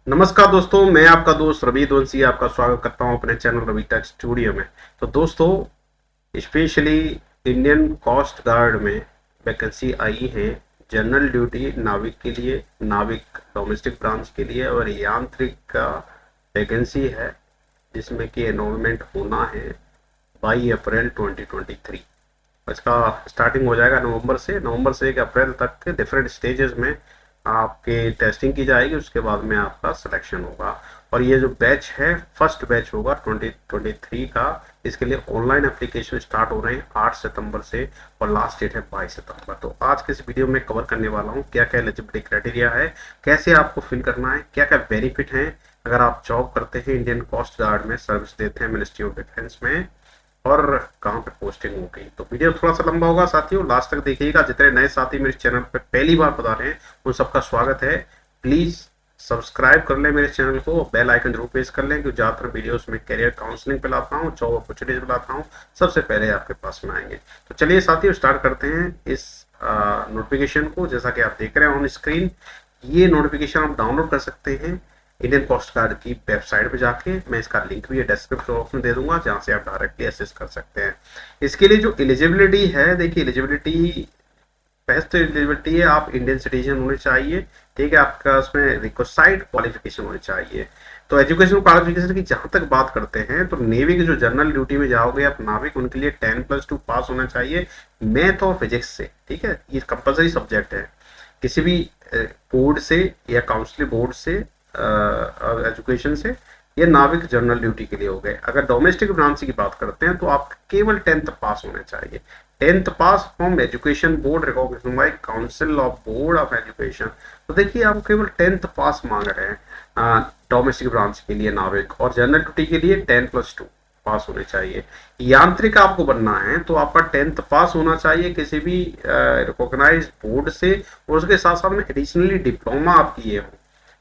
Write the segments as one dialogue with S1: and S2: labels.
S1: नमस्कार दोस्तों, मैं आपका दोस्त रवि दोनसी आपका स्वागत करता हूं अपने चैनल रवि टेक स्टूडियो में। तो दोस्तों, स्पेशली इंडियन कोस्ट गार्ड में वैकेंसी आई है। जनरल ड्यूटी नाविक के लिए, नाविक डोमेस्टिक ब्रांच के लिए और यांत्रिक का वैकेंसी है, जिसमें कि एनरोलमेंट होना है 22 अप्रैल 2023। इसका स्टार्टिंग हो जाएगा नवंबर से 1 अप्रैल तक के डिफरेंट स्टेजेस में आपके टेस्टिंग की जाएगी। उसके बाद में आपका सिलेक्शन होगा। और ये जो बैच है, फर्स्ट बैच होगा 2023 का। इसके लिए ऑनलाइन एप्लीकेशन स्टार्ट हो रहे हैं 8 सितंबर से और लास्ट डेट है 22 सितंबर। तो आज के इस वीडियो में कवर करने वाला हूँ क्या क्या एलिजिबिलिटी क्राइटेरिया है, कैसे आपको फिल करना है, क्या क्या बेनिफिट हैं अगर आप जॉब करते हैं, इंडियन कोस्ट गार्ड में सर्विस देते हैं मिनिस्ट्री ऑफ डिफेंस में, और कहाँ पे पोस्टिंग होगी। तो वीडियो थोड़ा सा लंबा होगा साथियों, लास्ट तक देखिएगा। जितने नए साथी मेरे चैनल पे पहली बार बता रहे हैं उन सबका स्वागत है। प्लीज सब्सक्राइब कर लें मेरे चैनल को, बेल आइकन जरूर प्रेस कर लें, क्योंकि ज्यादातर वीडियोस में करियर काउंसलिंग पे लाता हूँ, जॉब अपॉर्चुनिटीज पे लाता हूँ, सबसे पहले आपके पास में आएंगे। तो चलिए साथियों, स्टार्ट करते हैं इस नोटिफिकेशन को। जैसा कि आप देख रहे हैं ऑन स्क्रीन, ये नोटिफिकेशन आप डाउनलोड कर सकते हैं इंडियन कोस्ट गार्ड की वेबसाइट पे जाके। मैं इसका लिंक भी डिस्क्रिप्शन बॉक्स में दे दूंगा, जहां से आप डायरेक्टली एक्सेस कर सकते हैं। इसके लिए जो एलिजिबिलिटी है, देखिए एलिजिबिलिटी, बेस्ट एलिजिबिलिटी है आप इंडियन सिटीजन होने चाहिए, ठीक है। आपका उसमें रिक्वायर्ड क्वालिफिकेशन होनी चाहिए। तो एजुकेशन क्वालिफिकेशन की जहां तक बात करते हैं, तो नेवी के जो जनरल ड्यूटी में जाओगे आप नाविक, उनके लिए 10+2 पास होना चाहिए मैथ और फिजिक्स से, ठीक है। ये कंपलसरी सब्जेक्ट है। किसी भी बोर्ड से या काउंसिल बोर्ड से, एजुकेशन से, ये नाविक जनरल ड्यूटी के लिए हो गए। अगर डोमेस्टिक ब्रांच की बात करते हैं तो आप केवल 10th पास होने चाहिए। 10th pass from education board recognition by council of board of education. तो देखिए, आप केवल 10th पास मांग रहे हैं डोमेस्टिक ब्रांच के लिए नाविक, और जनरल ड्यूटी के लिए 10+2 पास होने चाहिए। यांत्रिक आपको बनना है तो आपका 10th पास होना चाहिए किसी भी रिकॉग्नाइज बोर्ड से, और उसके साथ साथ में एडिशनली डिप्लोमा आप किए हो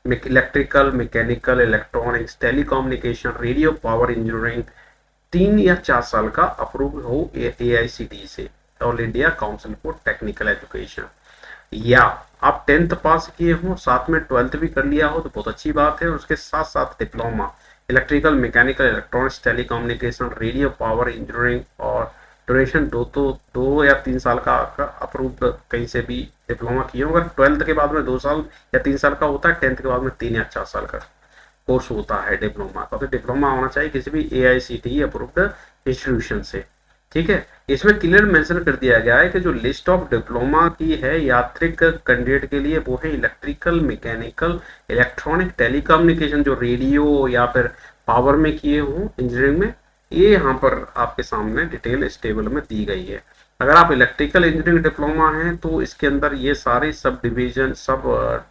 S1: electrical, mechanical, electronics, telecommunication, radio power engineering, 3 या 4 साल का अप्रूव हो AICTE से, all India council for technical education. या आप 10th पास किए हो, साथ में 12th भी कर लिया हो तो बहुत अच्छी बात है। उसके साथ साथ diploma electrical, mechanical, electronics, telecommunication, radio power engineering, और ड्यूरेशन 2 या 3 साल का अप्रूव्ड कहीं से भी डिप्लोमा किए हो। अगर 12th के बाद में 2 साल या 3 साल का होता है, 10th के बाद में 3 या 4 साल का कोर्स होता है डिप्लोमा का। तो डिप्लोमा होना चाहिए किसी भी AICTE अप्रूव्ड इंस्टीट्यूशन से, ठीक है। इसमें क्लियर मेंशन कर दिया गया है कि जो लिस्ट ऑफ डिप्लोमा की है यात्रिक कैंडिडेट के लिए, वो है इलेक्ट्रिकल, मैकेनिकल, इलेक्ट्रॉनिक, टेलीकम्युनिकेशन, जो रेडियो या फिर पावर में किए हो इंजीनियरिंग में, ये यहाँ पर आपके सामने डिटेल इस टेबल में दी गई है। अगर आप इलेक्ट्रिकल इंजीनियरिंग डिप्लोमा हैं तो इसके अंदर ये सारे सब डिवीजन, सब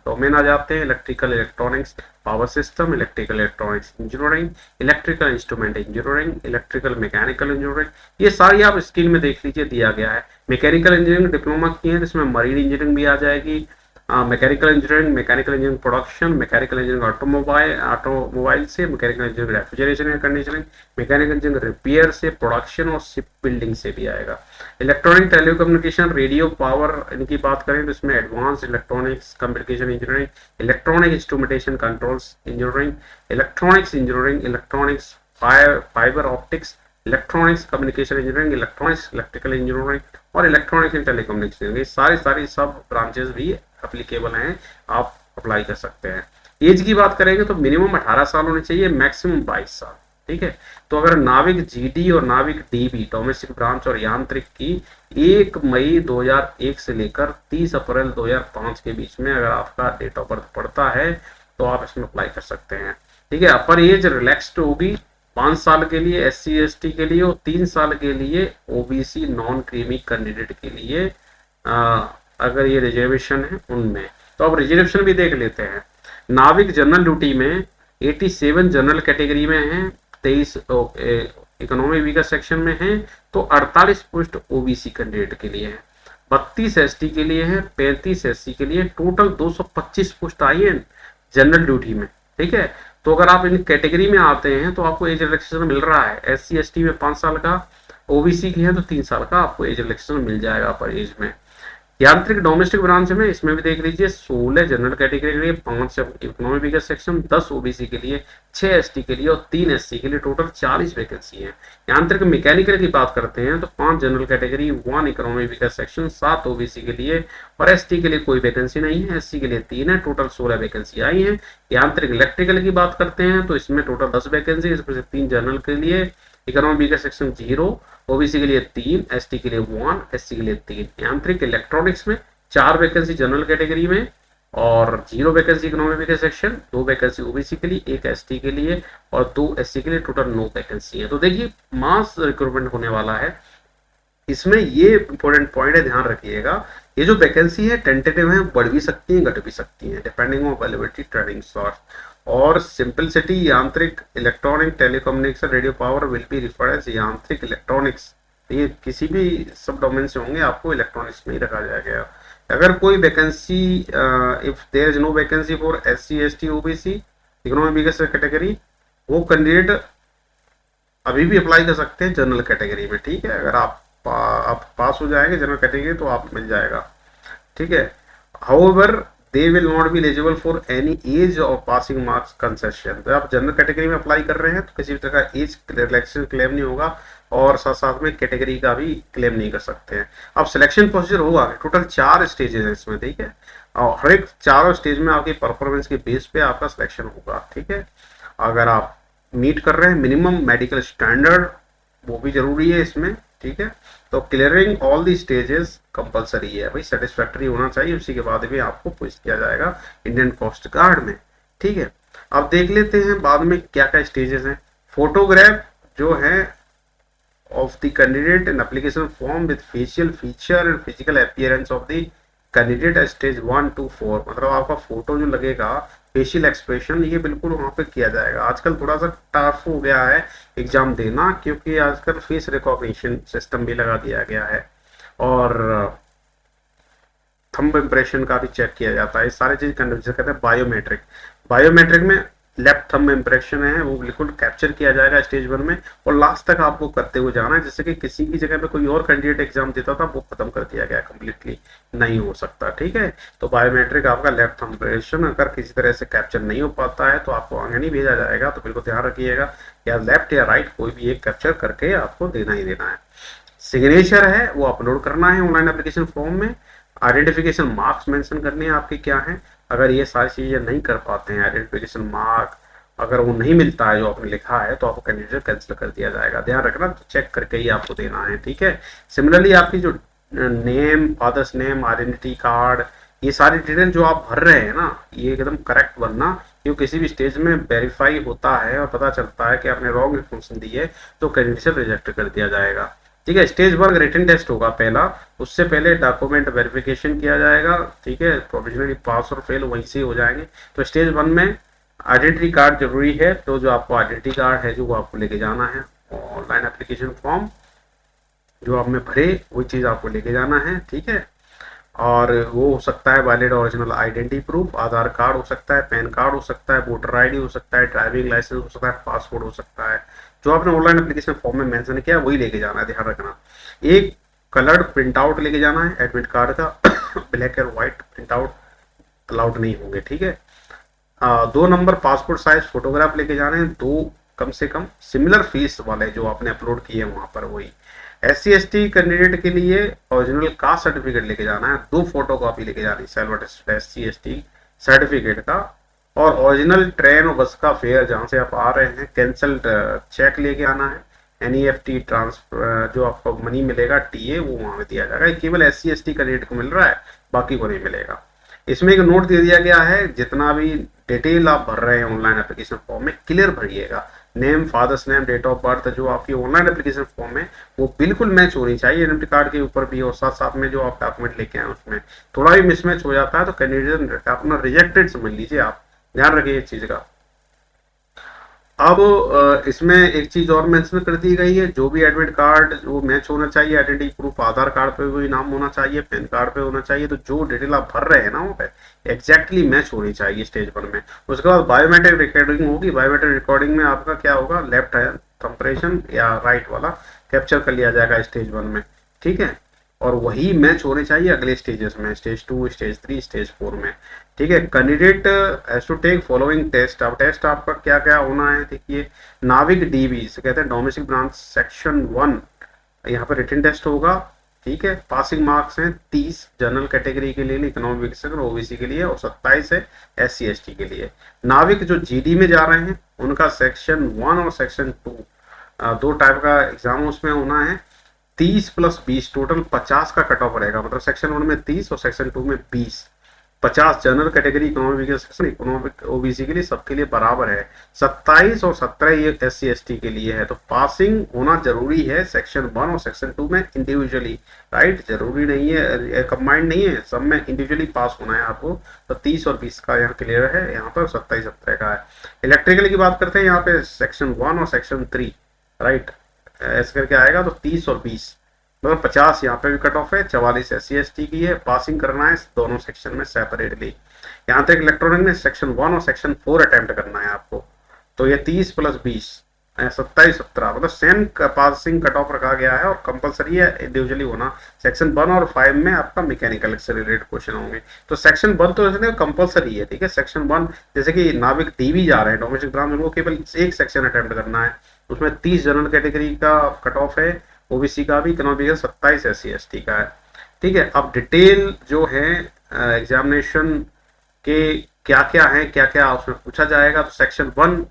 S1: डोमेन आ जाते हैं। Electrical electronics power system, electrical electronics engineering, electrical instrument engineering, electrical mechanical engineering, ये सारी आप स्क्रीन में देख लीजिए, दिया गया है। मैकेनिकल इंजीनियरिंग डिप्लोमा की है तो इसमें मरीन इंजीनियरिंग भी आ जाएगी, mechanical engineering, mechanical engineering production, mechanical engineering automobile से, mechanical engineering refrigeration air conditioning, mechanical engineering repair से, प्रोडक्शन और शिप बिल्डिंग से भी आएगा। इलेक्ट्रॉनिक टेलीकम्युनिकेशन, रेडियो पावर, इनकी बात करें तो इसमें advance electronics communication engineering, electronic instrumentation controls engineering, electronics engineering, electronics fibre optics, electronics communication engineering, electronics electrical engineering, और इलेक्ट्रॉनिक्स एंड टेलीकम्युनिकेशन, ये सारी सब ब्रांचेस भी एप्लीकेबल हैं, आप अप्लाई कर सकते हैं। एज की बात करेंगे तो मिनिमम 18 साल होने चाहिए, मैक्सिमम 22 साल, ठीक है। तो अगर नाविक GD और नाविक DB डोमेस्टिक ब्रांच और यांत्रिक की 1 मई 2001 से लेकर 30 अप्रैल 2005 के बीच में अगर आपका डेट ऑफ बर्थ पड़ता है तो आप इसमें अप्लाई कर सकते हैं, ठीक है। अपर एज रिलैक्स्ड होगी 5 साल के लिए SC ST के लिए, और 3 साल के लिए OBC नॉन क्रीमी कैंडिडेट के लिए, अगर ये रिजर्वेशन है उनमें। तो अब रिजर्वेशन भी देख लेते हैं। नाविक जनरल ड्यूटी में 87 जनरल कैटेगरी में है, 23 इकोनॉमी वीकर सेक्शन में है, तो 48 पोस्ट OBC कैंडिडेट के लिए है, 32 ST के लिए है, 35 SC के लिए, टोटल 225 पोस्ट आई है जनरल ड्यूटी में, ठीक है। तो अगर आप इन कैटेगरी में आते हैं तो आपको एज रिलैक्सेशन मिल रहा है। SC ST में 5 साल का, OBC की है तो 3 साल का आपको एज रिलैक्सेशन मिल जाएगा पर एज में। यांत्रिक डोमेस्टिक ब्रांच में इसमें भी देख लीजिए 16 जनरल कैटेगरी के लिए, 5 इकोनॉमी वीकर सेक्शन, 10 ओबीसी के लिए, 6 एसटी के लिए और 3 एससी के लिए, टोटल 40 वैकेंसी है। यांत्रिक मैकेनिकल की बात करते हैं तो 5 general category, 1 economy weaker section, 7 OBC के लिए और एसटी के लिए कोई वैकेंसी नहीं है, एससी के लिए 3 है, टोटल 16 वैकेंसी आई है। यांत्रिक इलेक्ट्रिकल की बात करते हैं तो इसमें टोटल 10 वैकेंसी, इसमें से 3 जनरल के लिए, इकोनॉमी का सेक्शन 0, ओबीसी के लिए 3, एसटी के लिए 1, एससी के लिए 3। यांत्रिक इलेक्ट्रॉनिक्स में 4 वैकेंसी जनरल कैटेगरी में और 0 वैकेंसी इकोनॉमी के सेक्शन, 2 वैकेंसी ओबीसी के लिए, 1 एसटी के लिए और 2 एससी के लिए, टोटल 9 वैकेंसी है। तो देखिए मास रिक्रूटमेंट होने वाला है। इसमें ये इंपॉर्टेंट पॉइंट है, ध्यान रखिएगा, ये जो वैकेंसी है टेंटेटिव है, बढ़ भी सकती है घट भी सकती है depending on availability training source. और सिंपलिसिटी यांत्रिक electronic telecommunication radio power will be referred as यांत्रिक इलेक्ट्रॉनिक्स। ये किसी भी सब डोमेन से होंगे आपको इलेक्ट्रॉनिक्स में ही रखा जाएगा। अगर कोई vacancy, if there is no vacancy for SC ST OBC economy category, वो कैंडिडेट अभी भी अप्लाई कर सकते हैं जनरल कैटेगरी में। ठीक है, अगर आप पास हो जाएंगे जनरल कैटेगरी तो आप मिल जाएगा। ठीक है, however they will not be eligible for any as और पासिंग मार्क्स कंसेशन। तो आप जनरल कैटेगरी में अप्लाई कर रहे हैं तो किसी भी तरह का एज रिलैक्सेशन क्लेम नहीं होगा और साथ साथ में कैटेगरी का भी क्लेम नहीं कर सकते हैं। अब सिलेक्शन प्रोसीजर होगा, टोटल 4 स्टेजेस है इसमें। ठीक है, और हर एक 4 स्टेज में आपकी परफॉर्मेंस के बेस पे आपका सिलेक्शन होगा। ठीक है, अगर आप मीट कर रहे हैं मिनिमम मेडिकल स्टैंडर्ड, वो भी जरूरी है इसमें। ठीक है, तो clearing all the stages compulsory है भाई, सेटिस्फैक्टरी होना चाहिए, उसी के बाद भी आपको पोस्ट किया जाएगा इंडियन कोस्ट गार्ड में। ठीक है, अब देख लेते हैं बाद में क्या क्या स्टेजेस हैं। फोटोग्राफ जो है of the candidate in application form with facial feature and physical appearance of the candidate stage 1 to 4, मतलब आपका फोटो जो लगेगा, फेशियल एक्सप्रेशन, ये बिल्कुल वहां पे किया जाएगा। आजकल थोड़ा सा टफ हो गया है एग्जाम देना, क्योंकि आजकल फेस रिकॉग्निशन सिस्टम भी लगा दिया गया है और थंब इम्प्रेशन का भी चेक किया जाता है। सारी चीज कंडीशन कहते हैं बायोमेट्रिक। बायोमेट्रिक में लेफ्ट थंब इम्प्रेशन है वो बिल्कुल कैप्चर किया जाएगा स्टेज 1 में और लास्ट तक आपको करते हुए जाना है, जैसे कि किसी की जगह पे कोई और कैंडिडेट एग्जाम देता था वो खत्म कर दिया गया, कंप्लीटली नहीं हो सकता। ठीक है, तो बायोमेट्रिक आपका लेफ्ट थंब इम्प्रेशन अगर किसी तरह से कैप्चर नहीं हो पाता है तो आपको आगे नहीं भेजा जाएगा। तो बिल्कुल ध्यान रखिएगा, या लेफ्ट या राइट कोई भी एक कैप्चर करके आपको देना ही देना है। सिग्नेचर है वो अपलोड करना है ऑनलाइन एप्लीकेशन फॉर्म में। आइडेंटिफिकेशन मार्क्स मेंशन करने हैं आपके क्या हैं। अगर ये सारी चीजें नहीं कर पाते हैं, आइडेंटिफिकेशन मार्क अगर वो नहीं मिलता है जो आपने लिखा है, तो आपको कैंडिडेट कैंसिल कर दिया जाएगा। ध्यान रखना, तो चेक करके ही आपको देना है। ठीक है, सिमिलरली आपकी जो name, father's name, identity card, ये सारी डिटेल जो आप भर रहे हैं ना, ये एकदम करेक्ट भरना, क्योंकि किसी भी स्टेज में वेरीफाई होता है और पता चलता है कि आपने रॉन्ग इन्फॉर्मेशन दी है तो कैंडिडेट रिजेक्ट कर दिया जाएगा। ठीक है, स्टेज 1 रिटन टेस्ट होगा पहला, उससे पहले डॉक्यूमेंट वेरिफिकेशन किया जाएगा। ठीक है, प्रोविजनली पास और फेल वहीं से हो जाएंगे। तो स्टेज 1 में आइडेंटिटी कार्ड जरूरी है, तो जो आपको आइडेंटिटी कार्ड है जो वो आपको लेके जाना है। ऑनलाइन एप्लीकेशन फॉर्म जो आपने भरे वही चीज आपको लेके जाना है। ठीक है, और वो हो सकता है वैलिड ओरिजिनल आइडेंटिटी प्रूफ, आधार कार्ड हो सकता है, पैन कार्ड हो सकता है, वोटर आईडी हो सकता है, ड्राइविंग लाइसेंस हो सकता है, पासपोर्ट हो सकता है। जो आपने ऑनलाइन एप्लीकेशन फॉर्म में मेंशन किया वही लेके जाना है, ध्यान रखना। एक कलर्ड प्रिंट आउट लेके जाना है एडमिट कार्ड का, black and white print out allowed नहीं होंगे। ठीक है, 2 नंबर पासपोर्ट साइज फोटोग्राफ लेके जाने हैं, 2 कम से कम सिमिलर फेस वाले जो आपने अपलोड किए हैं वहां पर वही। SC ST कैंडिडेट के लिए ओरिजिनल कास्ट सर्टिफिकेट लेके जाना है, 2 फोटो कॉपी लेके जानी है SC ST सर्टिफिकेट का, और ओरिजिनल ट्रेन और बस का फेयर जहां से आप आ रहे हैं कैंसल्ड चेक लेके आना है। NEFT ट्रांसफर जो आपको मनी मिलेगा TA वो वहां पे दिया जाएगा। केवल SC ST कैंडिडेट को मिल रहा है, बाकी को नहीं मिलेगा। इसमें एक नोट दे दिया गया है, जितना भी डिटेल आप भर रहे हैं ऑनलाइन एप्लीकेशन फॉर्म में क्लियर भरिएगा। Name, father's name, date of birth जो आपकी ऑनलाइन एप्लीकेशन फॉर्म है वो बिल्कुल मैच होनी चाहिए एडमिट कार्ड के ऊपर भी, और साथ साथ में जो आप डॉक्यूमेंट लेके आए उसमें थोड़ा भी मिसमैच हो जाता है तो कैंडिडेट अपना रिजेक्टेड समझ लीजिए आप। ध्यान रखिए इस चीज का। अब इसमें एक चीज और मेंशन कर दी गई है, जो भी एडमिट कार्ड वो मैच होना चाहिए, आइडेंटिटी प्रूफ आधार कार्ड पे वही नाम होना चाहिए, पैन कार्ड पे होना चाहिए। तो जो डिटेल आप भर रहे हैं ना वहाँ पे एग्जैक्टली मैच होनी चाहिए स्टेज 1 में। उसके बाद बायोमेट्रिक रिकॉर्डिंग होगी। बायोमेट्रिक रिकॉर्डिंग में आपका क्या होगा, लेफ्ट हैंड थंबप्रेशन या राइट वाला कैप्चर कर लिया जाएगा स्टेज 1 में। ठीक है, और वही मैच होने चाहिए अगले स्टेजेस में, स्टेज 2, स्टेज 3, स्टेज 4 में। ठीक है, candidate has to take following test. अब टेस्ट आपका क्या क्या होना है, देखिए नाविक डीबी इसे कहते हैं, डोमेस्टिक ब्रांच सेक्शन 1, यहाँ पे रिटन टेस्ट होगा। ठीक है, पासिंग मार्क्स हैं 30 जनरल कैटेगरी के लिए, इकोनॉमिक और ओबीसी के लिए, और 27 है SC ST के लिए। नाविक जो GD में जा रहे हैं उनका सेक्शन 1 और सेक्शन 2 दो टाइप का एग्जाम उसमें होना है। 30 + 20 टोटल 50 का कट ऑफ रहेगा, मतलब सेक्शन 1 में 30 और सेक्शन 2 में 20। 50 general category, economic section, economic OBC के लिए, सबके लिए बराबर है। 27 और 17 ये SC ST के लिए है। तो पासिंग होना जरूरी है सेक्शन 1 और सेक्शन 2 में इंडिविजुअली, राइट, जरूरी नहीं है कंबाइंड नहीं है, सब में इंडिविजुअली पास होना है आपको। तो 30 और 20 का यहाँ क्लियर है, यहाँ पर 27 17 का है। इलेक्ट्रिकल की बात करते हैं, यहाँ पे सेक्शन 1 और सेक्शन 3, राइट, ऐसे करके आएगा। तो 30 और 20 मतलब 50 यहाँ पे भी कट ऑफ है, 44 SC ST की है। पासिंग करना है दोनों सेक्शन में सेपरेटली। यहाँ तक इलेक्ट्रॉनिक में सेक्शन 1 और सेक्शन 4 अटेम्प्ट करना है आपको। तो ये 30 + 20 27 17 मतलब सेम पासिंग कट ऑफ रखा गया है, और कंपलसरी है इंडिविजुअली होना। सेक्शन 1 और 5 में आपका मैकेनिकल से रिलेटेड क्वेश्चन होंगे। तो सेक्शन 1 तो इसलिए कंपलसरी है, ठीक है। सेक्शन 1 जैसे कि नाविक डीवी जा रहे हैं डोमेस्टिक ब्रांच, उनको केवल एक सेक्शन अटेम्प्ट करना है, उसमें 30 जनरल कैटेगरी का कट ऑफ है, ओबीसी का भी, इकोनॉमिक का 27 SC ST का है। ठीक है, अब डिटेल जो है एग्जामिनेशन के क्या क्या है, क्या क्या उसमें पूछा जाएगा। तो सेक्शन 1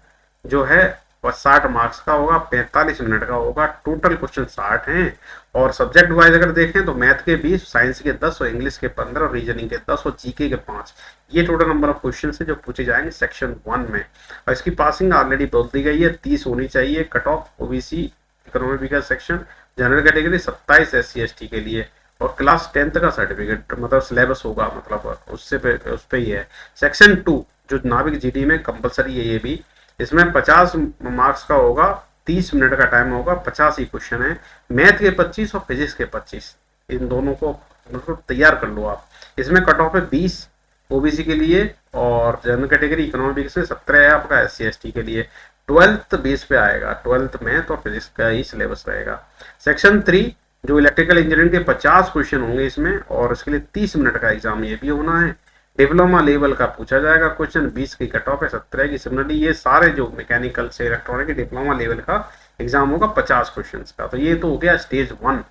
S1: जो है 60 मार्क्स का होगा, 45 मिनट का होगा, टोटल क्वेश्चन 60 हैं। और सब्जेक्ट वाइज अगर देखें तो मैथ के 20, साइंस के 10 और इंग्लिश के 15 और रीजनिंग के 10 और जीके के 5, ये टोटल नंबर ऑफ क्वेश्चन है जो पूछे जाएंगे सेक्शन 1 में। और इसकी पासिंग ऑलरेडी बोल दी गई है, 30 होनी चाहिए कट ऑफ, ओबीसी इकोनॉमिक का section, general category 27 SC ST के लिए, और क्लास 10th का सर्टिफिकेट मतलब सिलेबस होगा, मतलब उससे पे उस पे ही है। सेक्शन 2 जो नाविक GD में कंपलसरी है ये भी, इसमें 50 मार्क्स का होगा, 30 मिनट का टाइम होगा, 50 ही क्वेश्चन है, मैथ के 25 और फिजिक्स के 25, इन दोनों को मतलब तैयार कर लो आप। इसमें कट ऑफ है 20 ओबीसी के लिए, और जनरल कैटेगरी इकोनॉमिक से 17 है आपका SC ST के लिए। 12th बेस पे आएगा, 12th मैथ और फिजिक्स का ही सिलेबस रहेगा। सेक्शन 3 जो इलेक्ट्रिकल इंजीनियरिंग के 50 क्वेश्चन होंगे इसमें, और इसके लिए 30 मिनट का एग्जाम ये भी होना है। डिप्लोमा लेवल का पूछा जाएगा क्वेश्चन, 20 की कट ऑफ है, 17 की। सिमिलरली ये सारे जो मैकेनिकल से इलेक्ट्रॉनिक के डिप्लोमा लेवल का एग्जाम होगा 50 क्वेश्चन का। तो ये तो हो गया स्टेज 1,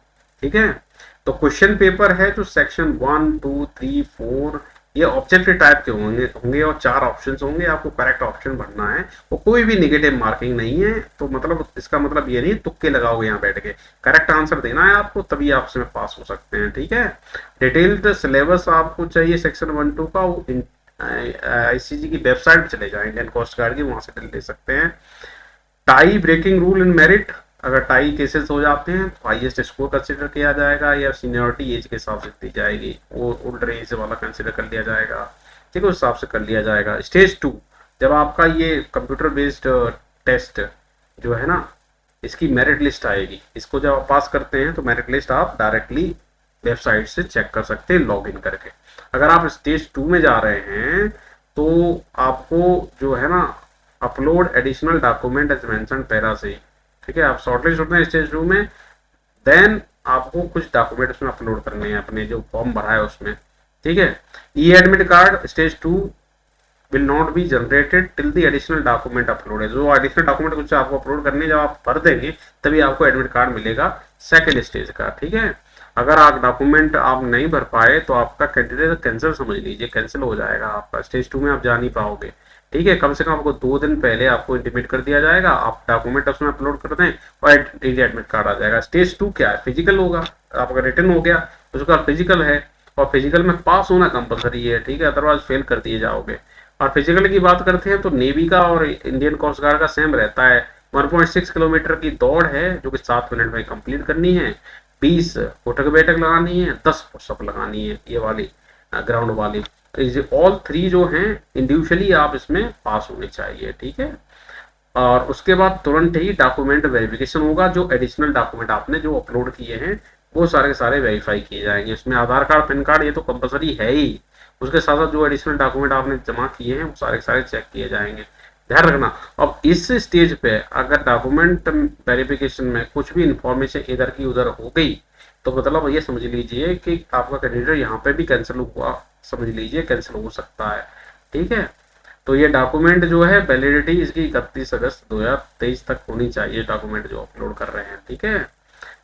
S1: ठीक है। तो क्वेश्चन पेपर है जो सेक्शन 1 2 3 4 ये ऑब्जेक्टिव टाइप के होंगे और 4 ऑप्शंस होंगे, आपको करेक्ट ऑप्शन भरना है, वो कोई भी नेगेटिव मार्किंग नहीं है। तो मतलब इसका मतलब ये नहीं तुक्के लगाओगे यहाँ बैठ के, करेक्ट आंसर देना है आपको, तभी आप इसमें पास हो सकते हैं, ठीक है। डिटेल्ड सिलेबस आपको चाहिए सेक्शन 1 2 का, वो ICG की वेबसाइट पे चले जाएंगे, इंडियन कोस्ट गार्ड की, वहां से ले सकते हैं। Tie breaking rule in merit, अगर टाई केसेस हो जाते हैं तो हाईएस्ट स्कोर कंसिडर किया जाएगा, या सीनियरिटी एज के हिसाब से दी जाएगी, वो ओल्डर एज वाला कंसिडर कर लिया जाएगा, ठीक है, उस हिसाब से कर लिया जाएगा। स्टेज 2 जब आपका ये कंप्यूटर बेस्ड टेस्ट जो है ना, इसकी मेरिट लिस्ट आएगी, इसको जब आप पास करते हैं तो मेरिट लिस्ट आप डायरेक्टली वेबसाइट से चेक कर सकते हैं लॉग इन करके। अगर आप स्टेज 2 में जा रहे हैं तो आपको जो है ना upload additional document as mention para से, ठीक है, आप शॉर्टलिस्ट होते हैं स्टेज 2 में, देन आपको कुछ डॉक्यूमेंट उसमें अपलोड करने हैं, अपने जो फॉर्म भरा है उसमें, ठीक है। E admit card stage 2 will not be generated till the additional document upload है, जो एडिशनल डॉक्यूमेंट कुछ आपको अपलोड करने जब आप भर देंगे तभी आपको एडमिट कार्ड मिलेगा सेकेंड स्टेज का, ठीक है। अगर आप डॉक्यूमेंट आप नहीं भर पाए तो आपका कैंडिडेट कैंसिल समझ लीजिए, कैंसिल हो जाएगा आपका, स्टेज 2 में आप जा नहीं पाओगे, ठीक है। कम से कम आपको 2 दिन पहले आपको इंटीमेट कर दिया जाएगा, आप डॉक्यूमेंट उसमें अपलोड कर दें और एडमिट कार्ड आ जाएगा। स्टेज 2 क्या है, फिजिकल होगा, आपका रिटर्न हो गया, उसका फिजिकल है, और फिजिकल में पास होना कंपलसरी है, ठीक है, अदरवाइज फेल कर दिए जाओगे। और फिजिकल की बात करते हैं तो नेवी का और इंडियन कोस्ट गार्ड का सेम रहता है, 1.6 किलोमीटर की दौड़ है जो कि 7 मिनट में कंप्लीट करनी है, 20 उठक बैठक लगानी है, 10 पुशअप लगानी है, ये वाली ग्राउंड वाली। ऑल 3 जो हैं इंडिविजुअली आप इसमें पास होने चाहिए, ठीक है। और उसके बाद तुरंत ही डॉक्यूमेंट वेरिफिकेशन होगा, जो एडिशनल डॉक्यूमेंट आपने जो अपलोड किए हैं वो सारे के सारे वेरीफाई किए जाएंगे। इसमें आधार कार्ड पैन कार्ड ये तो कंपलसरी है ही, उसके साथ साथ जो एडिशनल डॉक्यूमेंट आपने जमा किए हैं वो सारे के सारे चेक किए जाएंगे, ध्यान रखना। अब इस स्टेज पे अगर डॉक्यूमेंट वेरिफिकेशन में कुछ भी इंफॉर्मेशन इधर की उधर हो गई तो मतलब ये समझ लीजिए कि आपका कैंडिडेट यहाँ पे भी कैंसिल हुआ, समझ लीजिए कैंसिल हो सकता है, ठीक है। तो ये डॉक्यूमेंट जो है वैलिडिटी इसकी 31 अगस्त 2023 तक होनी चाहिए, डॉक्यूमेंट जो अपलोड कर रहे हैं, ठीक है।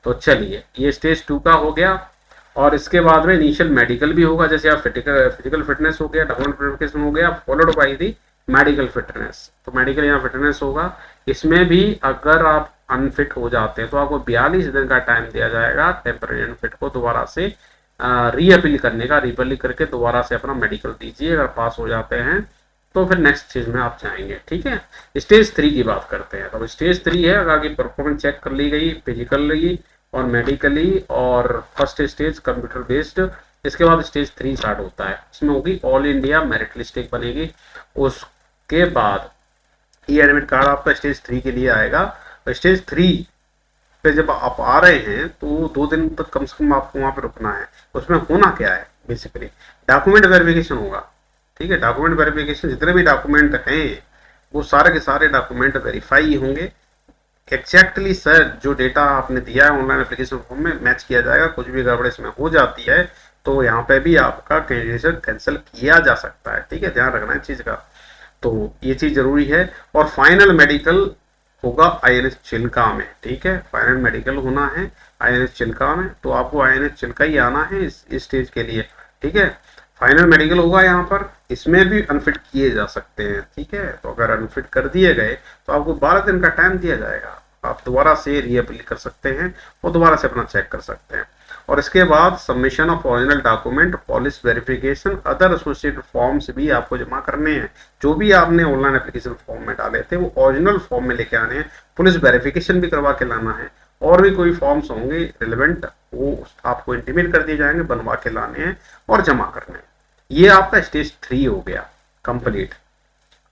S1: तो चलिए ये स्टेज 2 का हो गया। और इसके बाद में इनिशियल मेडिकल भी होगा, जैसे आप फिजिकल फिटनेस हो गया, डॉक्यूमेंट वेरिफिकेशन हो गया, followed by the medical fitness. तो मेडिकल यहाँ फिटनेस होगा, इसमें भी अगर आप अनफिट हो जाते हैं तो आपको 42 दिन का टाइम दिया जाएगा टेम्पररी अनफिट को दोबारा से रीअपील करने का। रीअपील करके दोबारा से अपना मेडिकल दीजिए, अगर पास हो जाते हैं तो फिर नेक्स्ट चीज में आप जाएंगे, ठीक है। स्टेज 3 की बात करते हैं। तो स्टेज 3 है, अगर आपकी परफॉर्मेंस चेक कर ली गई फिजिकली और मेडिकली, और फर्स्ट स्टेज कंप्यूटर बेस्ड। इसके बाद स्टेज 3 स्टार्ट होता है, इसमें होगी ऑल इंडिया मेरिट लिस्ट एक बनेगी। उसके बाद ये एडमिट कार्ड आपका स्टेज 3 के लिए आएगा। तो स्टेज 3 पे जब आप आ रहे हैं तो 2 दिन तक कम से कम आपको वहां पे रुकना है। उसमें होना क्या है, बेसिकली डॉक्यूमेंट वेरिफिकेशन होगा, ठीक है। डॉक्यूमेंट वेरिफिकेशन, जितने भी डॉक्यूमेंट हैं वो सारे के सारे डॉक्यूमेंट वेरीफाई होंगे। एग्जैक्टली सर जो डेटा आपने दिया है ऑनलाइन एप्लीकेशन फॉर्म में मैच किया जाएगा। कुछ भी गड़बड़ इसमें हो जाती है तो यहाँ पे भी आपका कैंडिडेशन कैंसिल किया जा सकता है, ठीक है, ध्यान रखना है चीज का। तो ये चीज जरूरी है। और फाइनल मेडिकल होगा INS चिल्का में, ठीक है, फाइनल मेडिकल होना है INS चिल्का में। तो आपको INS चिल्का ही आना है इस स्टेज के लिए, ठीक है। फाइनल मेडिकल होगा यहाँ पर, इसमें भी अनफिट किए जा सकते हैं, ठीक है। तो अगर अनफिट कर दिए गए तो आपको 12 दिन का टाइम दिया जाएगा, आप दोबारा से रीअपील कर सकते हैं और दोबारा से अपना चेक कर सकते हैं। और इसके बाद submission of original document, police verification, other associated forms भी आपको जमा करने हैं। जो भी आपने ऑनलाइन एप्लीकेशन फॉर्म में डाले थे वो ओरिजिनल फॉर्म में लेके आने हैं, पुलिस वेरिफिकेशन भी करवा के लाना है। और भी कोई फॉर्म्स होंगे रिलेवेंट वो आपको इंटीमेट कर दिए जाएंगे, बनवा के लाने हैं और जमा करने हैं। ये आपका स्टेज 3 हो गया कंप्लीट।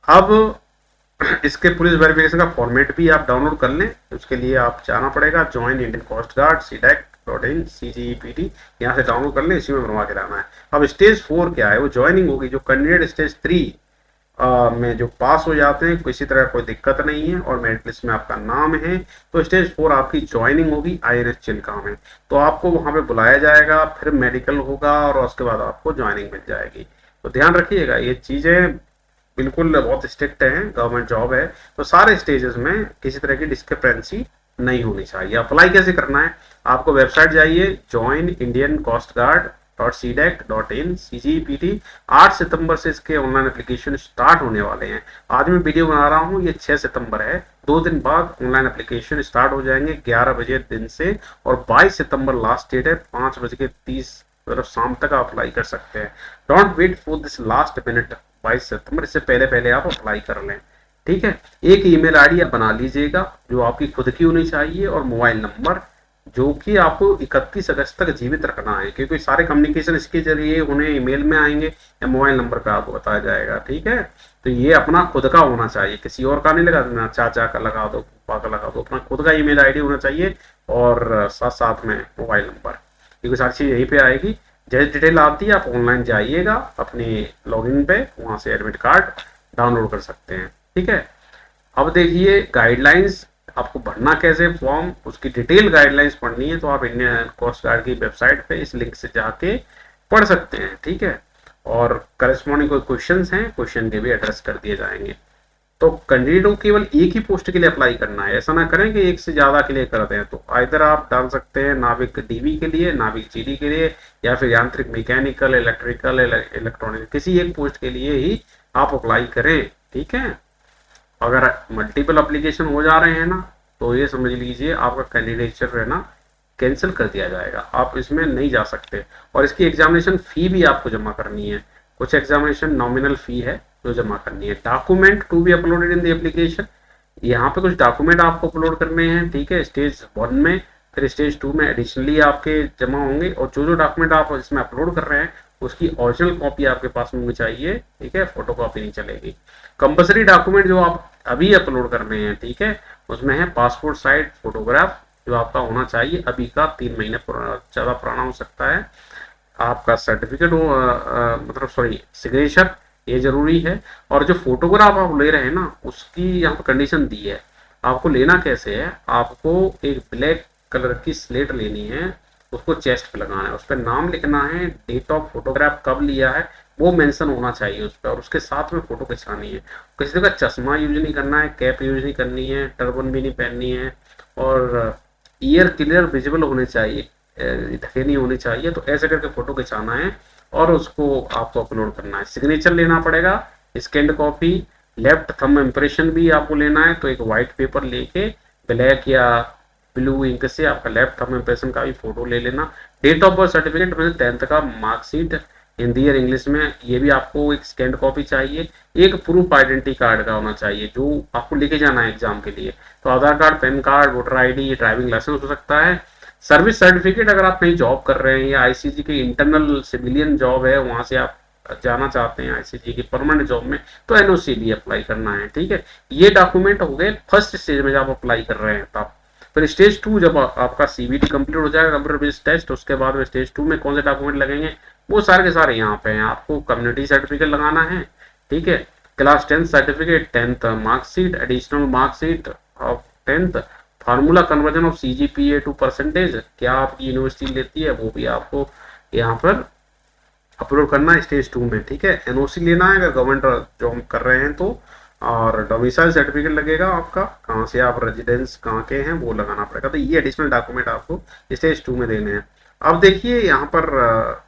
S1: अब इसके पुलिस वेरिफिकेशन का फॉर्मेट भी आप डाउनलोड कर लें। उसके लिए आप जाना पड़ेगा join Indian coast guard CDAC.in CGEPT, यहाँ से डाउनलोड कर लें, इसी में बनवा के लाना है। अब स्टेज 4 क्या है, वो ज्वाइनिंग होगी। जो कैंडिडेट स्टेज 3 में जो पास हो जाते हैं, किसी तरह कोई दिक्कत नहीं है और मेरिट लिस्ट में आपका नाम है, तो स्टेज 4 आपकी ज्वाइनिंग होगी INS चिल्का में। तो आपको वहां पे बुलाया जाएगा, फिर मेडिकल होगा और उसके बाद आपको ज्वाइनिंग मिल जाएगी। तो ध्यान रखिएगा, ये चीजें बिल्कुल बहुत स्ट्रिक्ट है, गवर्नमेंट जॉब है, तो सारे स्टेजेस में किसी तरह की डिस्क्रिपेंसी नहीं होनी चाहिए। अप्लाई कैसे करना है, आपको वेबसाइट जाइए joinindiancoastguard.cdac.in CGEPT। 8 सितंबर से इसके ऑनलाइन एप्लीकेशन स्टार्ट होने वाले हैं। आज मैं वीडियो बना रहा हूँ, ये 6 सितंबर है, 2 दिन बाद ऑनलाइन एप्लीकेशन स्टार्ट हो जाएंगे 11 बजे दिन से। और 22 सितंबर लास्ट डेट है, 5:30 शाम तक आप अप्लाई कर सकते हैं। Don't wait for this last minute 22 सितंबर, इससे पहले पहले आप अप्लाई कर लें, ठीक है। एक ईमेल आईडी आप बना लीजिएगा जो आपकी खुद की होनी चाहिए, और मोबाइल नंबर जो कि आपको 31 अगस्त तक जीवित रखना है, क्योंकि सारे कम्युनिकेशन इसके जरिए उन्हें ईमेल में आएंगे या मोबाइल नंबर का आपको बताया जाएगा, ठीक है। तो ये अपना खुद का होना चाहिए, किसी और का नहीं लगा देना, चाचा का लगा दो, पापा का लगा दो, अपना खुद का ईमेल आईडी होना चाहिए और साथ साथ में मोबाइल नंबर, क्योंकि सारी चीज यहीं पे आएगी। जैसे डिटेल आती है आप ऑनलाइन जाइएगा अपने लॉगिन पे, वहां से एडमिट कार्ड डाउनलोड कर सकते हैं, ठीक है। अब देखिए गाइडलाइंस, आपको भरना कैसे फॉर्म, उसकी डिटेल गाइडलाइंस पढ़नी है तो आप इंडियन कोस्ट गार्ड की वेबसाइट पे इस लिंक से जाके पढ़ सकते हैं, ठीक है। और करस्पॉन्डिंग कोई क्वेश्चंस हैं, क्वेश्चन के भी एड्रेस कर दिए जाएंगे। तो कैंडिडेट को केवल एक ही पोस्ट के लिए अप्लाई करना है, ऐसा ना करें कि एक से ज्यादा के लिए करते हैं। तो इधर आप डाल सकते हैं नाविक DV के लिए, नाविक GD के लिए, या फिर यांत्रिक मैकेनिकल, इलेक्ट्रिकल, इलेक्ट्रॉनिक, किसी एक पोस्ट के लिए ही आप अप्लाई करें, ठीक है। अगर मल्टीपल एप्लीकेशन हो जा रहे हैं ना, तो ये समझ लीजिए आपका कैंडिडेचर है ना कैंसिल कर दिया जाएगा, आप इसमें नहीं जा सकते। और इसकी एग्जामिनेशन फी भी आपको जमा करनी है, कुछ एग्जामिनेशन नॉमिनल फी है जो जमा करनी है। Document to be uploaded in the application, यहाँ पे कुछ डॉक्यूमेंट आपको अपलोड करने हैं, ठीक है, स्टेज 1 में, फिर स्टेज 2 में एडिशनली आपके जमा होंगे। और जो जो डॉक्यूमेंट आप इसमें अपलोड कर रहे हैं उसकी ओरिजिनल कॉपी आपके पास में होनी चाहिए, ठीक है, फोटो कॉपी नहीं चलेगी। कंपल्सरी डॉक्यूमेंट जो आप अभी अपलोड कर रहे हैं, ठीक है, उसमें है पासपोर्ट साइज फोटोग्राफ जो आपका होना चाहिए अभी का, 3 महीने ज्यादा पुराना हो सकता है। आपका सर्टिफिकेट हो मतलब सॉरी सिग्नेचर, ये जरूरी है। और जो फोटोग्राफ आप ले रहे हैं ना, उसकी यहाँ पर कंडीशन दी है। आपको लेना कैसे है, आपको एक ब्लैक कलर की स्लेट लेनी है, उसको चेस्ट पे लगाना है, उस पर नाम लिखना है, डेट ऑफ फोटोग्राफ कब लिया है वो मेंशन होना चाहिए उस पर, और उसके साथ में फोटो खिंचानी है। किसी का चश्मा यूज नहीं करना है, कैप यूज नहीं करनी है, टर्बन भी नहीं पहननी है, और ईयर क्लियर विजिबल होने चाहिए, ढके नहीं होनी चाहिए। तो ऐसे करके फोटो खिंचाना है और उसको आपको अपलोड करना है। सिग्नेचर लेना पड़ेगा, scanned copy, left thumb impression भी आपको लेना है। तो एक व्हाइट पेपर लेके ब्लैक या ब्लू इंक से आपका लेफ्ट थंब इम्प्रेशन का भी फोटो ले लेना। डेट ऑफ बर्थ सर्टिफिकेट में 10th का मार्कशीट हिंदी और इंग्लिश में, ये भी आपको एक स्कैंड कॉपी चाहिए। एक प्रूफ आइडेंटिटी कार्ड का होना चाहिए जो आपको लेके जाना है एग्जाम के लिए। तो Aadhaar card, PAN card, voter ID, driving licence हो सकता है। सर्विस सर्टिफिकेट, अगर आप कहीं जॉब कर रहे हैं या आईसीजी की इंटरनल सिविलियन जॉब है वहां से आप जाना चाहते हैं आईसीजी की परमानेंट जॉब में, तो एनओसी भी अप्लाई करना है। ठीक है, ये डॉक्यूमेंट हो गए फर्स्ट स्टेज में जब आप अप्लाई कर रहे हैं तब। फिर स्टेज 2 जब आपका सीबीटी कंप्लीट हो जाएगा, कंप्यूटर बेस्ड टेस्ट, उसके बाद में स्टेज 2 में कौन से डॉक्यूमेंट लगेंगे वो सारे के सारे यहाँ पे हैं। आपको कम्युनिटी सर्टिफिकेट लगाना है, ठीक है, class 10 certificate, 10th marksheet, additional marksheet of 10th, formula conversion of CGPA to percentage, क्या आपकी यूनिवर्सिटी लेती है वो भी आपको यहाँ पर अपलोड करना है स्टेज 2 में। ठीक है, एनओसी लेना है अगर गवर्नमेंट जॉब कर रहे हैं तो, और डोमिसाइल सर्टिफिकेट लगेगा आपका, कहाँ से आप रेजिडेंस कहाँ के हैं वो लगाना पड़ेगा। तो ये एडिशनल डॉक्यूमेंट आपको स्टेज 2 में देने हैं। अब देखिए यहाँ पर